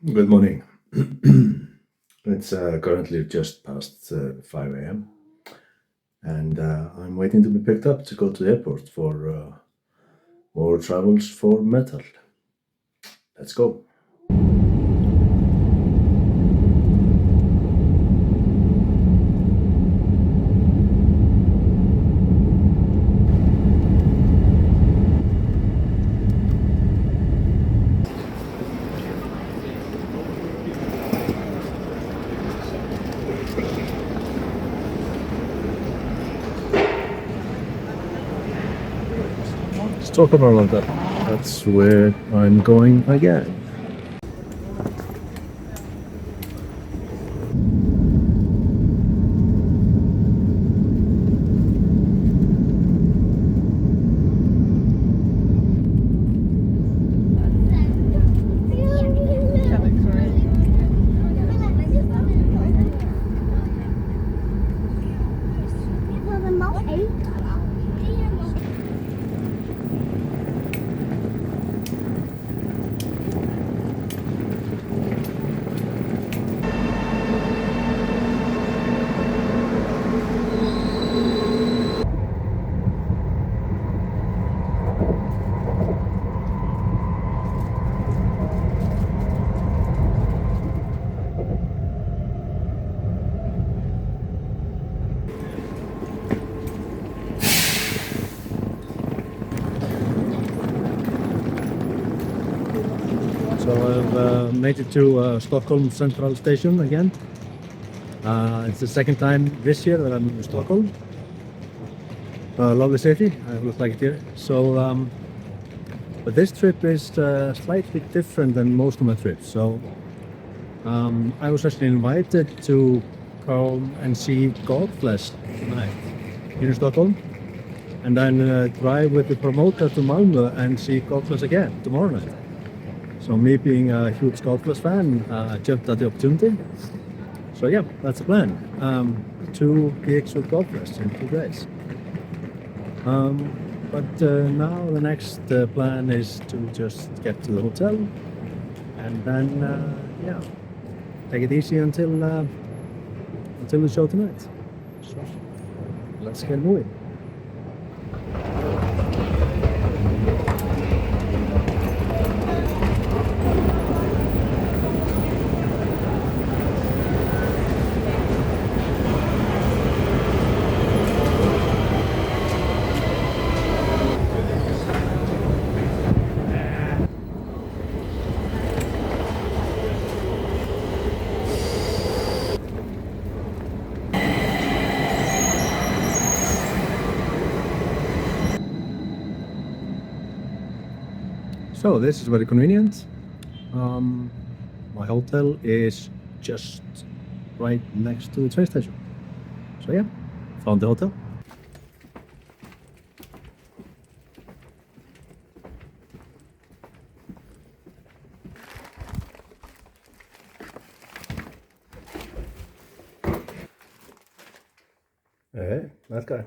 Good morning. It's currently just past 5 a.m. and I'm waiting to be picked up to go to the airport for more travels for metal. Let's go. Stockholm and Malmö. That's where I'm going again. So I've made it to Stockholm Central Station again. It's the second time this year that I'm in Stockholm. Lovely city, I look like it here. So, but this trip is slightly different than most of my trips. So I was actually invited to come and see Godflesh tonight here in Stockholm, and then drive with the promoter to Malmö and see Godflesh again tomorrow night. So me being a huge Godflesh fan, jumped at the opportunity. So yeah, that's the plan. 2 gigs with Godflesh in 2 days. But now the next plan is to just get to the hotel and then yeah, take it easy until the show tonight. So let's get moving. So this is very convenient. My hotel is just right next to the train station. So yeah, found the hotel. Hey, nice guy.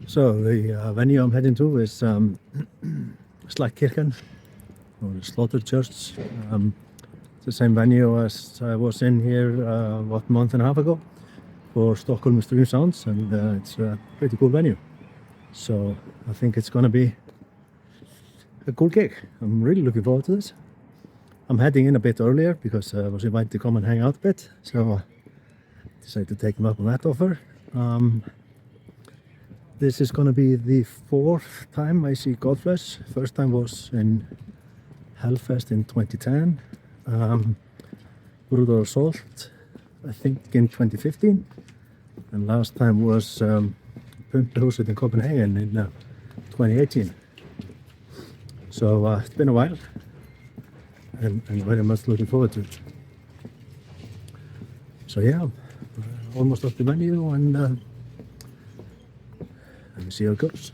So the venue I'm heading to is Slagkirken, or the Slaughter Church. It's the same venue as I was in here, what, month and a half ago for Stockholm Stream Sounds, and it's a pretty cool venue. So I think it's gonna be a cool gig. I'm really looking forward to this. I'm heading in a bit earlier because I was invited to come and hang out a bit, so I decided to take them up on that offer. This is gonna be the 4th time I see Godflesh. First time was in Hellfest in 2010. Brutal Assault, I think in 2015. And last time was Pumpehuset in Copenhagen in 2018. So it's been a while, and very much looking forward to it. So yeah, almost off the venue, and let me see how it goes.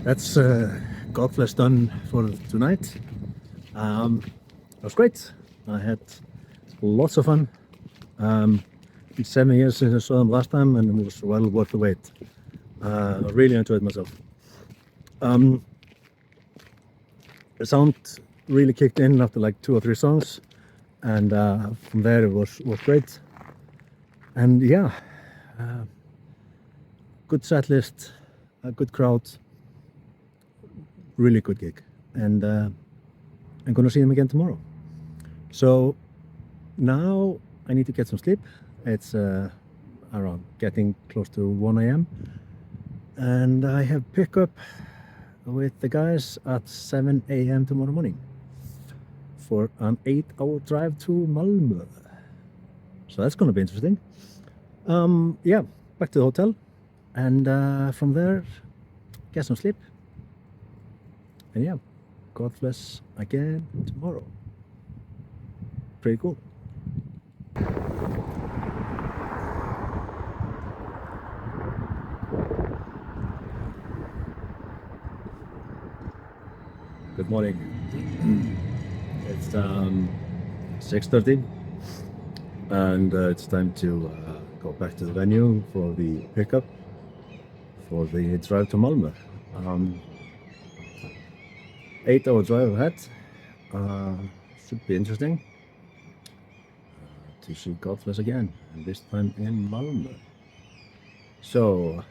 that's Godflesh done for tonight. It was great. I had lots of fun. It's 7 years since I saw them last time, and it was well worth the wait. I really enjoyed myself. The sound really kicked in after like 2 or 3 songs, and from there it was great. And yeah, good set list, a good crowd, really good gig, and I'm gonna see them again tomorrow. So now I need to get some sleep. It's around getting close to 1 a.m. and I have pickup with the guys at 7 a.m. tomorrow morning for an 8-hour drive to Malmö. So that's gonna be interesting. Yeah, back to the hotel, and from there get some sleep, and yeah, Godflesh again tomorrow. Pretty cool. Good morning. It's 6:30, and it's time to go back to the venue for the pickup for the drive to Malmö. 8-hour drive ahead. Should be interesting to see Godflesh again, and this time in Malmö. So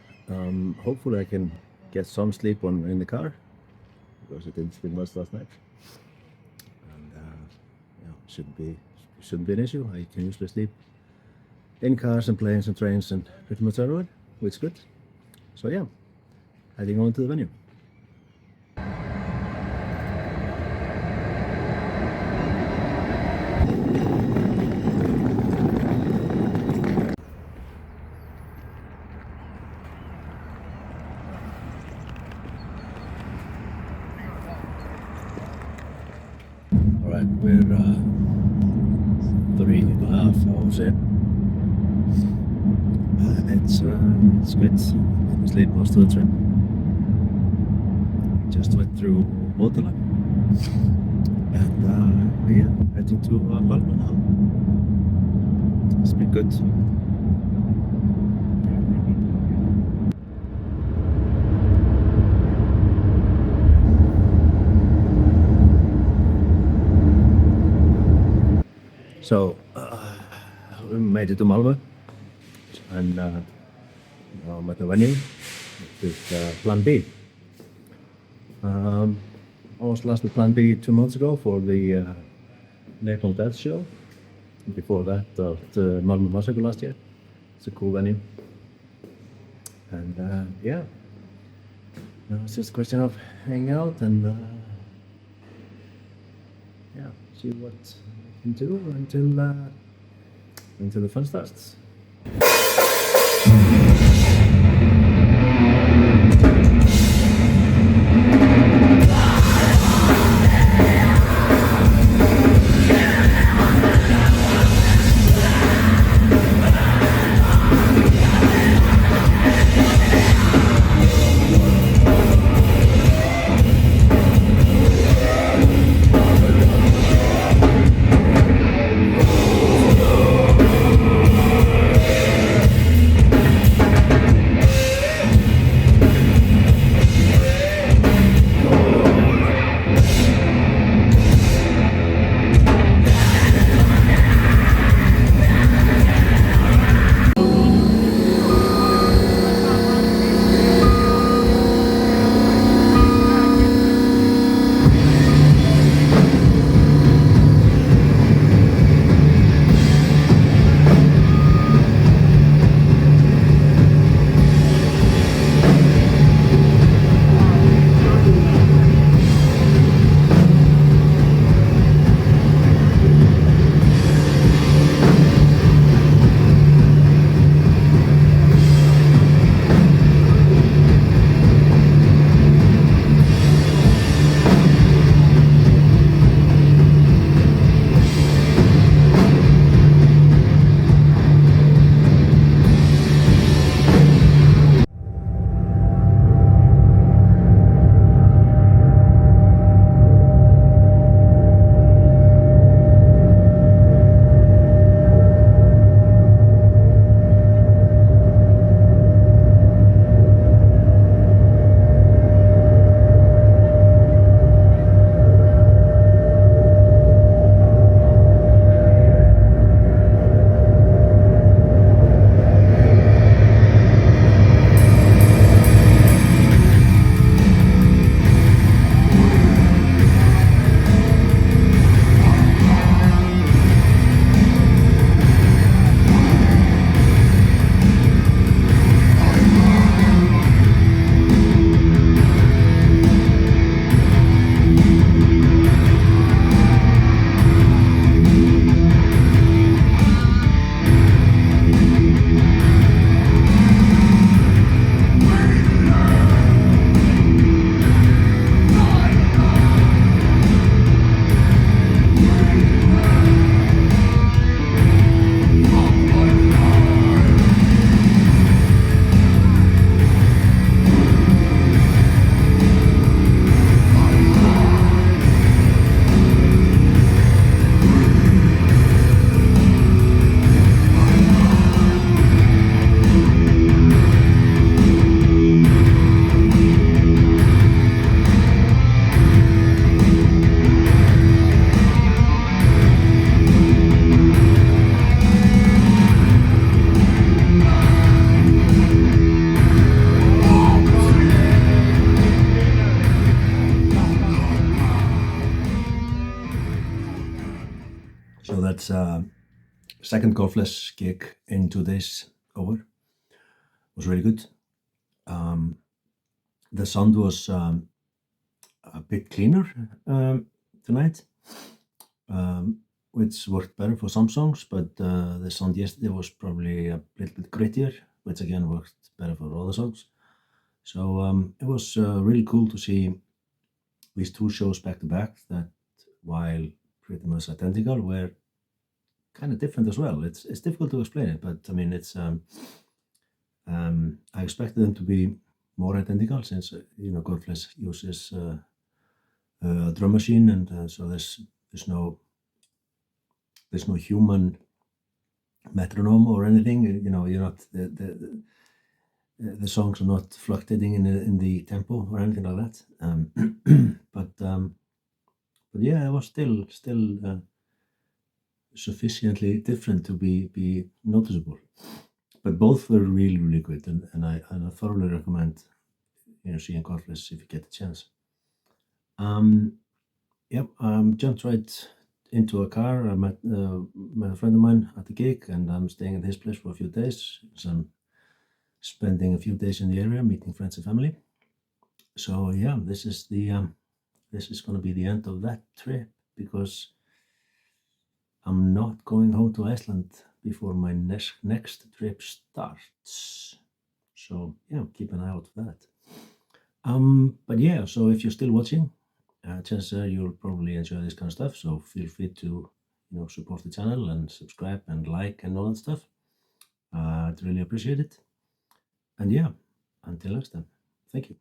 hopefully I can get some sleep in the car, because I didn't sleep much last night, and yeah, shouldn't be an issue. I can usually sleep in cars and planes and trains and pretty much everywhere, which is good. So yeah, heading on to the venue. Alright, we're 3.5 hours in. It's good. I didn't sleep most of the trip. Just went through Motorland. And yeah, heading to Malmö now. It's been good. So we made it to Malmö, and now I'm at the venue with Plan B. I was last with Plan B 2 months ago for the Napalm Death show. Before that, the Malmö Massacre last year. It's a cool venue, and yeah, now it's just a question of hanging out and yeah, see what we can do until the fun starts. that's second Godflesh gig in 2 days over. It was really good. The sound was a bit cleaner tonight, which worked better for some songs, but the sound yesterday was probably a little bit grittier, which again worked better for other songs. So it was really cool to see these 2 shows back to back that, while pretty much identical, were kind of different as well. It's difficult to explain it, but I mean, it's I expected them to be more identical, since Godflesh uses a drum machine, and so there's no human metronome or anything. You're not the songs are not fluctuating in the tempo or anything like that. But yeah, it was still sufficiently different to be noticeable. But both were really, really good, and I thoroughly recommend seeing Godflesh if you get the chance. Jumped right into a car. I met a friend of mine at the gig, and I'm staying at his place for a few days. So I'm spending a few days in the area, meeting friends and family. So yeah, this is going to be the end of that trip, because I'm not going home to Iceland before my next trip starts. So yeah, keep an eye out for that. But yeah, so if you're still watching, chances are you'll probably enjoy this kind of stuff. So feel free to support the channel and subscribe and like and all that stuff. I'd really appreciate it. And yeah, until next time, thank you.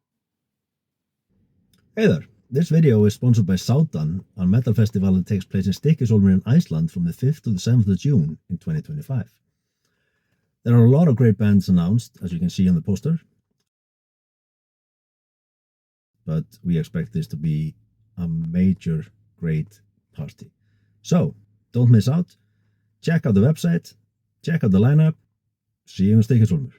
Hey there. This video is sponsored by Sátan, a metal festival that takes place in Stockholm in Iceland from the 5th to the 7th of June in 2025. There are a lot of great bands announced, as you can see on the poster, but we expect this to be a major great party. So don't miss out. Check out the website, check out the lineup. See you in Stockholm.